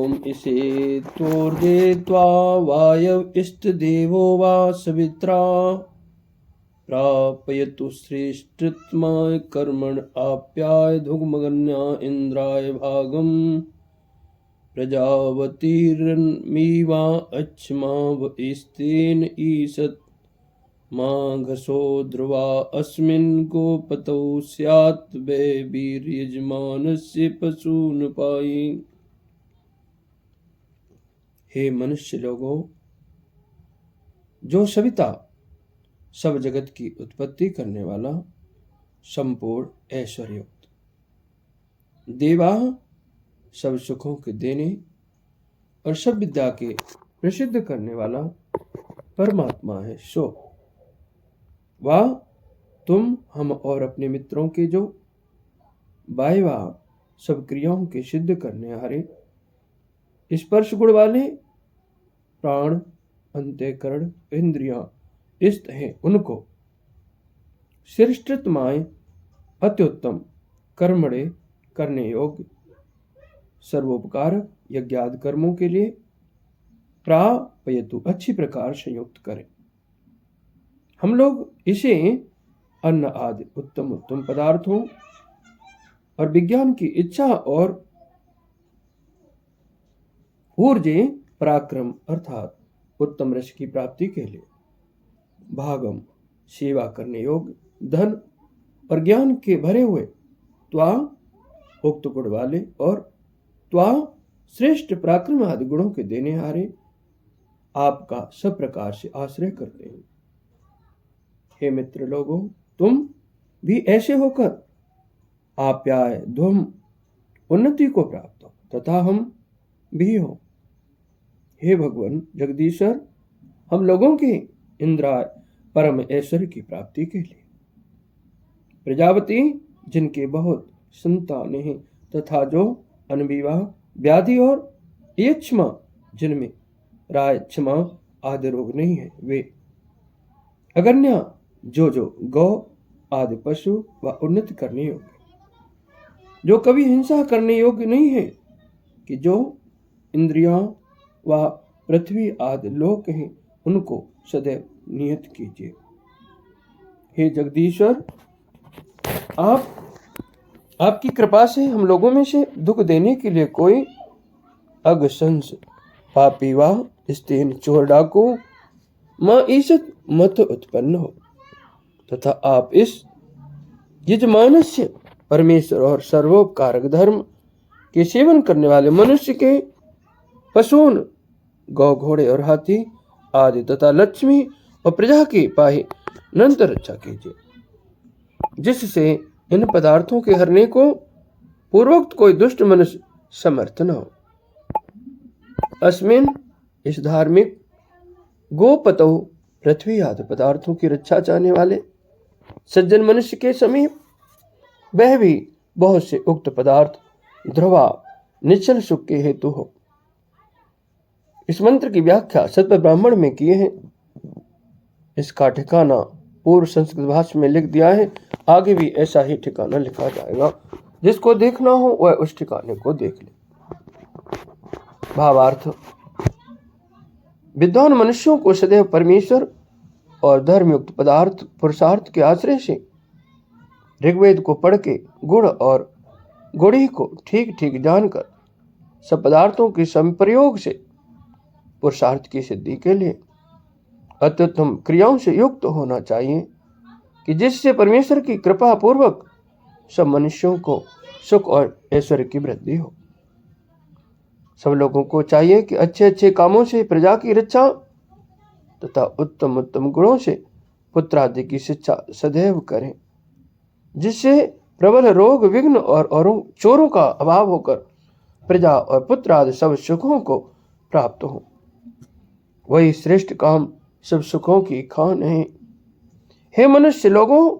ओम इसे तोर्दे त्वा वायव इष्ट देवो वा सवित्रा प्रापयतु श्रेष्ठतमाय कर्मण आप्याय धुग्मगन्या इंद्राय भागम प्रजावतीर्मीवा अच्छमा वस्तेन ईशत माघसो ध्रुवा अस्मिन् गोपतौ स्यात् वै वीर्यजमानस्य पशून् पायि। हे मनुष्य लोगों, जो सविता सब जगत की उत्पत्ति करने वाला संपूर्ण ऐश्वर्युक्त, देवा सब सुखों के देने और सब विद्या के प्रसिद्ध करने वाला परमात्मा है, सो वह तुम हम और अपने मित्रों के जो वायवा सब क्रियाओं के सिद्ध करने हारे स्पर्श गुण वाले प्राण अंतःकरण इंद्रियां इष्ट हैं, उनको श्रेष्ठतमाय अत्युत्तम कर्मणे करने योग्य सर्वोपकारक यज्ञादि कर्मों के लिए प्रापयतु अच्छी प्रकार संयुक्त करें। हम लोग इसे अन्न आदि उत्तम उत्तम पदार्थों और विज्ञान की इच्छा और ऊर्जे पराक्रम अर्थात उत्तम रस की प्राप्ति के लिए भागम सेवा करने योग्य धन और ज्ञान के भरे हुए त्वा उक्त गुण वाले और त्वा श्रेष्ठ पराक्रम आदि गुणों के देने हारे आपका सब प्रकार से आश्रय करते हैं। हे मित्र लोगों, तुम भी ऐसे होकर आप्याय धुम उन्नति को प्राप्त हो तथा हम भी हो। हे भगवान जगदीश्वर, हम लोगों के इंद्राय परम ऐश्वर्य की प्राप्ति के लिए प्रजापति जिनके बहुत संतानें हैं तथा जो अनविवाह व्याधि और यक्ष्मा जिनमें राय क्षमा आदि रोग नहीं है, वे अगन्या जो गौ आदि पशु व उन्नति करने योग्य, जो कभी हिंसा करने योग्य नहीं है, कि जो इंद्रियां व पृथ्वी आदि लोक हैं, उनको सदैव नियत कीजिए। हे जगदीश्वर, आपकी कृपा से हम लोगों में से दुख देने के लिए कोई अगसंस पापी व स्तेन चोर डाकू मां ईशत मत उत्पन्न हो तथा आप इस यजमानस्य परमेश्वर और सर्वोपकारक धर्म के सेवन करने वाले मनुष्य के पशुओं गौ घोड़े और हाथी आदि तथा लक्ष्मी और प्रजा की पाही निरंतर रक्षा कीजिए, जिससे इन पदार्थों के हरने को पूर्वोक्त कोई दुष्ट मनुष्य समर्थ न हो। अस्मिन इस धार्मिक गोपतौ पृथ्वी आदि पदार्थों की रक्षा चाहने वाले सज्जन मनुष्य के समीप वह भी बहुत से उक्त पदार्थ ध्रुवा निश्चल सुख के हेतु हो। इस मंत्र की व्याख्या सत्य ब्राह्मण में किए हैं। इसका ठिकाना पूर्व संस्कृत भाषा में लिख दिया है, आगे भी ऐसा ही ठिकाना लिखा जाएगा। जिसको देखना हो वह उस ठिकाने को देख ले। भावार्थ, विद्वान मनुष्यों को सदैव परमेश्वर और धर्मयुक्त पदार्थ पुरुषार्थ के आश्रय से ऋग्वेद को पढ़ के गुण और गुणी को ठीक ठीक जानकर सब पदार्थों के संप्रयोग से पुरुषार्थ की सिद्धि के लिए अत्युत्तम क्रियाओं से युक्त होना चाहिए, कि जिससे परमेश्वर की कृपा पूर्वक सब मनुष्यों को सुख और ऐश्वर्य की वृद्धि हो। सब लोगों को चाहिए कि अच्छे अच्छे कामों से प्रजा की रक्षा तथा उत्तम उत्तम गुणों से पुत्र आदि की शिक्षा सदैव करें, जिससे प्रबल रोग विघ्न और चोरों का अभाव होकर प्रजा और पुत्र आदि सब सुखों को प्राप्त हो। वही श्रेष्ठ काम सब सुखों की खान है। हे मनुष्य लोगों,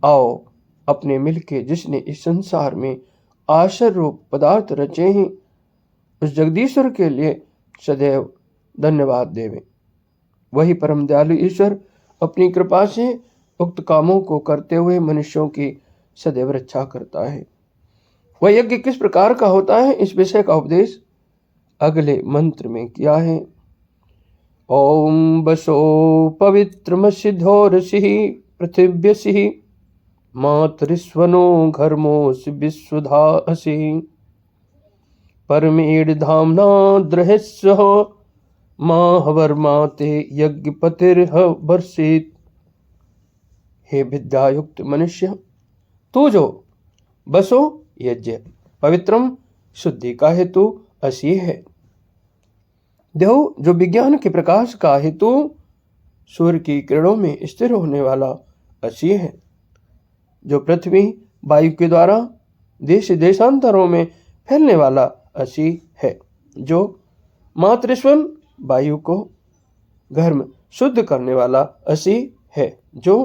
आओ अपने मिलके जिसने इस संसार में आश्चर्य रूप पदार्थ रचे हैं, उस जगदीश्वर के लिए सदैव धन्यवाद देवें। वही परम दयालु ईश्वर अपनी कृपा से उक्त कामों को करते हुए मनुष्यों की सदैव रक्षा करता है। वह यज्ञ किस प्रकार का होता है, इस विषय का उपदेश अगले मंत्र में किया है। ओम बसो पवित्रमसिधोरसि पृथिव्यसि मातृस्वनो घर्मोऽसि विश्वधासि परमेर्धाम्ना द्रहस्व माहवर्माते यज्ञपतिर्ह वर्षित। हे विद्यायुक्त मनुष्य, तू जो बसो यज्ञ पवित्रम शुद्धि का हेतु असी है, देव जो विज्ञान के प्रकाश का हेतु सूर्य की किरणों में स्थिर होने वाला असी है, जो पृथ्वी वायु के द्वारा देश देशांतरों में फैलने वाला असी है, जो मातृस्वन वायु को घर्म शुद्ध करने वाला असी है, जो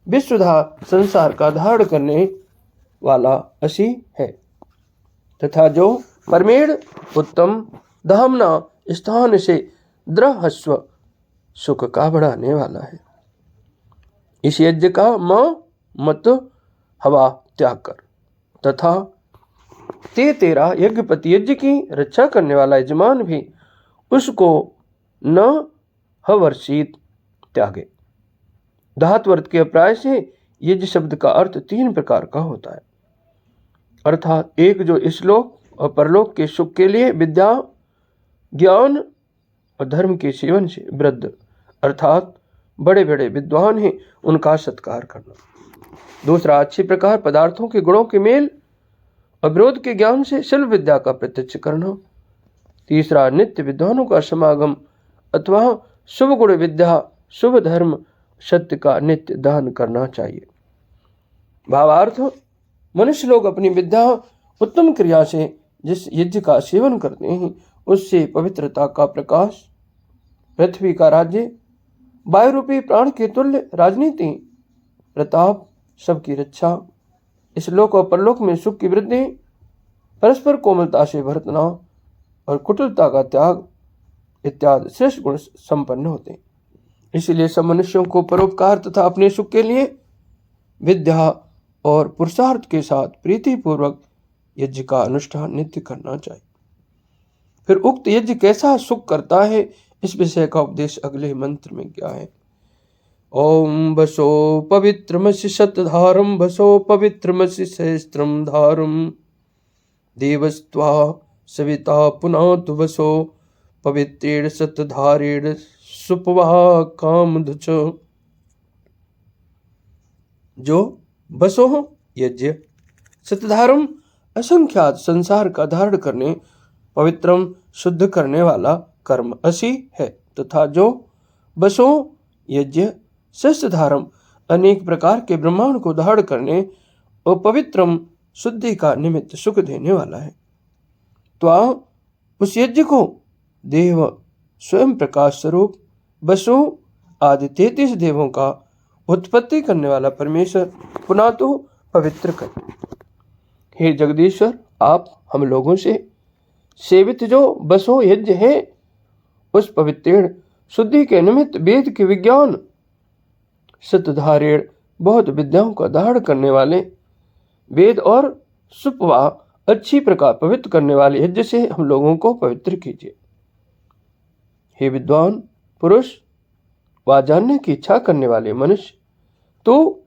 विश्वधा संसार का धारण करने वाला असी है, तथा जो परमेड़ उत्तम धामना स्थान से द्रहस्व सुख का बढ़ाने वाला है। इस यज्ञ का मत हवा त्याग कर तथा तेरा यज्ञपति यज्ञ की रक्षा करने वाला यजमान भी उसको न हवर्षित त्यागे। धातुअर्थ के अप्राय से यज्ञ शब्द का अर्थ 3 प्रकार का होता है, अर्थात एक जो इस-लोक और परलोक के सुख के लिए विद्या ज्ञान और धर्म के सेवन से वृद्ध अर्थात बड़े बड़े विद्वान हैं उनका सत्कार करना। दूसरा अच्छी प्रकार पदार्थों के गुणों के मेल और विरोध के ज्ञान से शिल्प विद्या का प्रत्यक्ष करना। तीसरा नित्य विद्वानों का समागम अथवा शुभ गुण विद्या शुभ धर्म सत्य का नित्य दान करना चाहिए। भावार्थ, मनुष्य लोग अपनी विद्या उत्तम क्रिया से जिस यज्ञ का सेवन करते हैं उससे पवित्रता का प्रकाश, पृथ्वी का राज्य, वायु रूपी प्राण के तुल्य राजनीति, प्रताप, सबकी रक्षा, इस लोक और परलोक में सुख की वृद्धि, परस्पर कोमलता से बरतना और कुटिलता का त्याग इत्यादि श्रेष्ठ गुण संपन्न होते हैं। इसलिए सब मनुष्यों को परोपकार तथा अपने सुख के लिए विद्या और पुरुषार्थ के साथ प्रीतिपूर्वक यज्ञ का अनुष्ठान नित्य करना चाहिए। फिर उक्त यज्ञ कैसा सुख करता है, इस विषय का उपदेश अगले मंत्र में क्या है। ओम बसो पवित्रमसि शतधारम बसो पवित्रमसि सहस्त्रम धारम देवस्त्वा सविता पुनातु बसो पवित्रेण शतधारेण सुपवा कामधुच। जो बसो यज्ञ शतधारम असंख्यात संसार का धारण करने पवित्रम शुद्ध करने वाला कर्म असी है, तथा जो बसो यज्ञ सहस्त्रधारम अनेक प्रकार के ब्रह्मांड को धारण करने और पवित्रम शुद्धि का निमित्त सुख देने वाला है। तो उस यज्ञ को देव स्वयं प्रकाश स्वरूप बसु आदि 33 देवों का उत्पत्ति करने वाला परमेश्वर पुनः तो पवित्र कर। हे जगदीश्वर, आप हम लोगों से सेवित जो बसो यज्ञ है उस पवित्रेण शुद्धि के निमित्त वेद के विज्ञान शतधारेण बहुत विद्याओं का धारण करने वाले वेद और सुपवा अच्छी प्रकार पवित्र करने वाले यज्ञ से हम लोगों को पवित्र कीजिए। हे विद्वान पुरुष व जानने की इच्छा करने वाले मनुष्य, तो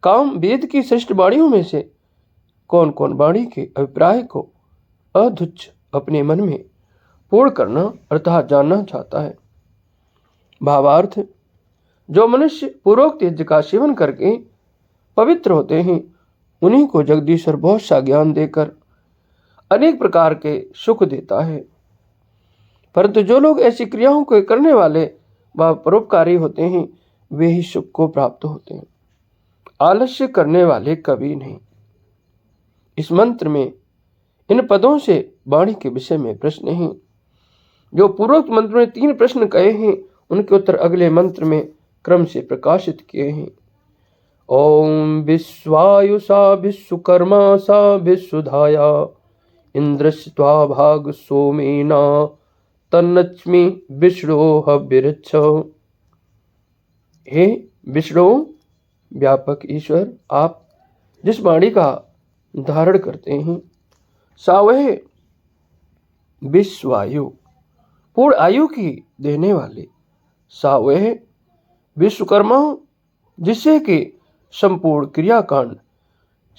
काम वेद की श्रेष्ठ वाणियों में से कौन कौन वाणी के अभिप्राय को अधुच्छ अपने मन में पूर्ण करना अर्थात जानना चाहता है। भावार्थ, जो मनुष्य पूर्वोक्त यज्ञ का सेवन करके पवित्र होते हैं उन्हीं को जगदीश्वर बहुत सा ज्ञान देकर अनेक प्रकार के सुख देता है, परंतु जो लोग ऐसी क्रियाओं को करने वाले व परोपकारी होते हैं वे ही सुख को प्राप्त होते हैं, आलस्य करने वाले कभी नहीं। इस मंत्र में इन पदों से वाणी के विषय में प्रश्न हैं। जो पूर्वोक्त मंत्र में 3 प्रश्न कहे हैं उनके उत्तर अगले मंत्र में क्रम से प्रकाशित किए हैं। ओम विश्वायुषा विश्वकर्मा सा विश्वधाया इंद्रस्त्वा भाग सोमेना तन्नच्मि विष्णोः विरच्छ। हे विष्णु व्यापक ईश्वर, आप जिस वाणी का धारण करते हैं सा वह विश्वायु, पूर्ण आयु की देने वाले। सा वह विश्वकर्मा जिससे कि संपूर्ण क्रियाकांड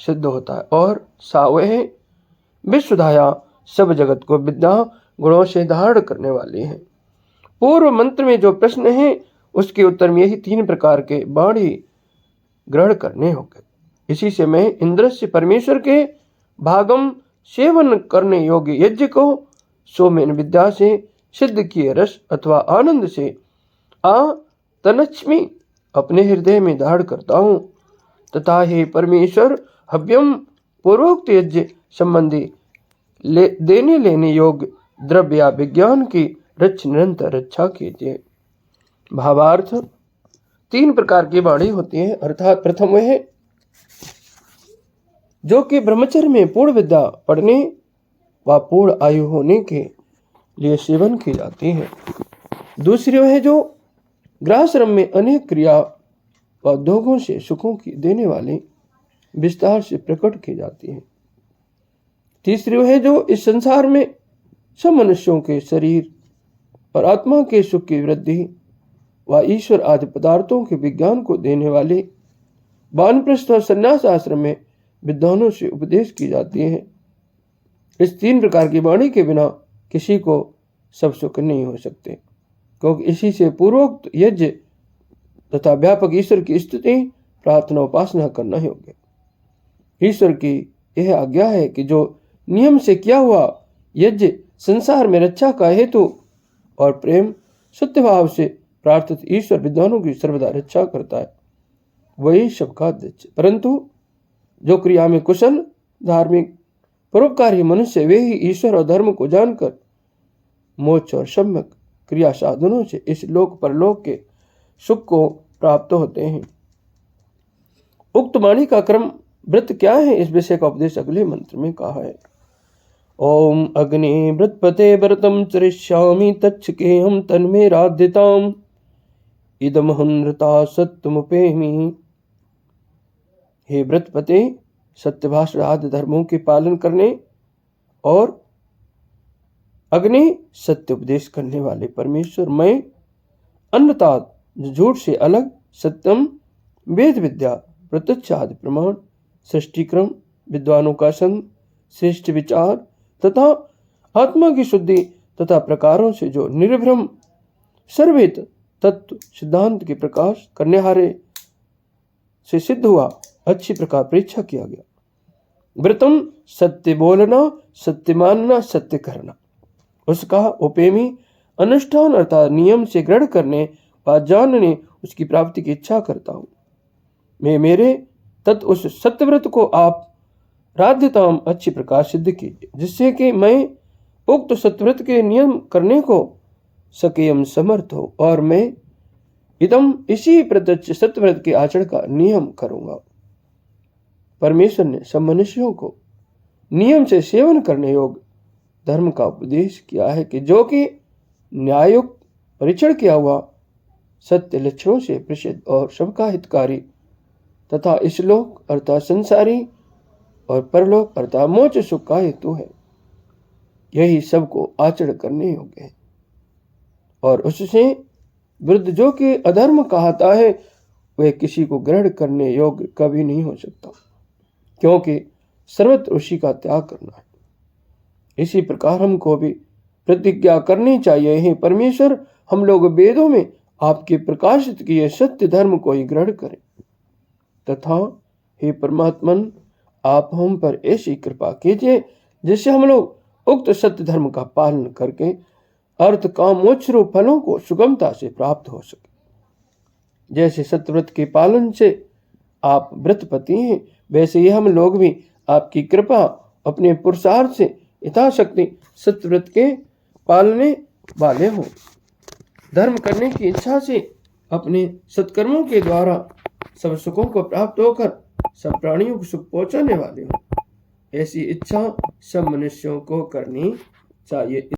सिद्ध होता है, और सा वह विश्वधाया सब जगत को विद्या गुणों से धारण करने वाले हैं। पूर्व मंत्र में जो प्रश्न है उसके उत्तर में यही 3 प्रकार के वाणी ग्रहण करने होंगे। इसी से मैं इंद्र से परमेश्वर के भागम सेवन करने योग्य यज्ञ को सोमेन विद्या से सिद्ध किए रस अथवा आनंद से तनच्मी अपने हृदय में धारण करता हूँ, तथा हे परमेश्वर हव्यम पूर्वोक्त यज्ञ संबंधी देने लेने योग्य द्रव्य या विज्ञान की निरंतर रक्षा कीजिए। भावार्थ, 3 प्रकार की वाणी होती है, अर्थात प्रथम वह जो कि ब्रह्मचर्य में पूर्ण विद्या पढ़ने व पूर्ण आयु होने के लिए सेवन की जाती है। दूसरी वह जो गृहश्रम में अनेक क्रिया व उद्योगों से सुखों की देने वाली विस्तार से प्रकट की जाती है। तीसरी वह जो इस संसार में सब मनुष्यों के शरीर और आत्मा के सुख की वृद्धि व ईश्वर आदि पदार्थों के विज्ञान को देने वाले वानप्रस्थ और संन्यास आश्रम में विद्वानों से उपदेश की जाती है। इस 3 प्रकार की वाणी के बिना किसी को सब सुख नहीं हो सकते, क्योंकि इसी से पूर्वोक्त यज्ञ तथा व्यापक ईश्वर की स्तुति प्रार्थना उपासना करना योग्य। ईश्वर की यह आज्ञा है कि जो नियम से किया हुआ यज्ञ संसार में रक्षा का हेतु और प्रेम सत्यभाव से प्रार्थित ईश्वर विद्वानों की सर्वदा रक्षा करता है, वही सबका अध्यक्ष। परंतु जो क्रिया में कुशल धार्मिक परोपकारी मनुष्य वे ही ईश्वर और धर्म को जानकर मोक्ष और सम्यक क्रिया साधनों से इस लोक परलोक के सुख को प्राप्त होते हैं। उक्त वाणी का क्रम व्रत क्या है, इस विषय का उपदेश अगले मंत्र में कहा है। ओम अग्नि व्रतपते व्रतम चरिष्यामि तच्छकेहम तन्मे राध्यताम इदम हन्नृता सत्यमुपेमि। हे व्रतपते, सत्यभाषण आदि धर्मों के पालन करने और अग्नि सत्य उपदेश करने वाले परमेश्वर, मैं अन्नतात झूठ से अलग सत्यम वेद विद्या प्रत्यक्ष आदि प्रमाण सृष्टि क्रम विद्वानों का संग श्रेष्ठ विचार तथा आत्मा की शुद्धि तथा प्रकारों से जो निर्भ्रम सर्वित तत्व सिद्धांत के प्रकाश करने हारे से सिद्ध हुआ, अच्छी प्रकार परीक्षा किया गया। व्रतम सत्य बोलना, सत्य मानना, सत्य करना, उसका उपेमी अनुष्ठान अर्थात नियम से ग्रहण करने व जानने उसकी प्राप्ति की इच्छा करता हूँ। मैं मेरे तत् उस सत्यव्रत को आप राध्यताम अच्छी प्रकार सिद्ध कीजिए, जिससे कि मैं उक्त सत्यव्रत के नियम करने को सकेयम समर्थ हो और मैं इदम इसी प्रत्यक्ष सत्यव्रत के आचरण का नियम करूंगा। परमेश्वर ने सब मनुष्यों को नियम से सेवन करने योग्य धर्म का उपदेश किया है कि जो कि न्यायुक्त परीक्षण किया हुआ सत्य लक्षणों से प्रसिद्ध और सबका हितकारी तथा इस लोक अर्थात संसारी और परलोक अर्थात मोक्ष सुख का हेतु है, यही सबको आचरण करने योग्य है। और उससे विरुद्ध जो कि अधर्म कहता है वह किसी को ग्रहण करने योग्य कभी नहीं हो सकता, क्योंकि सर्वत्र उसी का त्याग करना है। इसी प्रकार हमको भी प्रतिज्ञा करनी चाहिए, हे परमेश्वर, हम लोग वेदों में आपके प्रकाशित किए सत्य धर्म को ही ग्रहण करें, तथा हे परमात्मन, आप हम पर ऐसी कृपा कीजिए जिससे हम लोग उक्त सत्य धर्म का पालन करके अर्थ काम मोक्ष रूप फलों को सुगमता से प्राप्त हो सके। जैसे सत्यव्रत के पालन से आप व्रतपति हैं, वैसे ही हम लोग भी आपकी कृपा अपने पुरुषार्थ से यथाशक्ति सत्यव्रत के पालने वाले हों। धर्म करने की इच्छा से अपने सत्कर्मों के द्वारा सब सुखों को प्राप्त होकर सब प्राणियों को सुख पहुंचाने वाले हों। ऐसी इच्छा सब मनुष्यों को करनी चाहिए।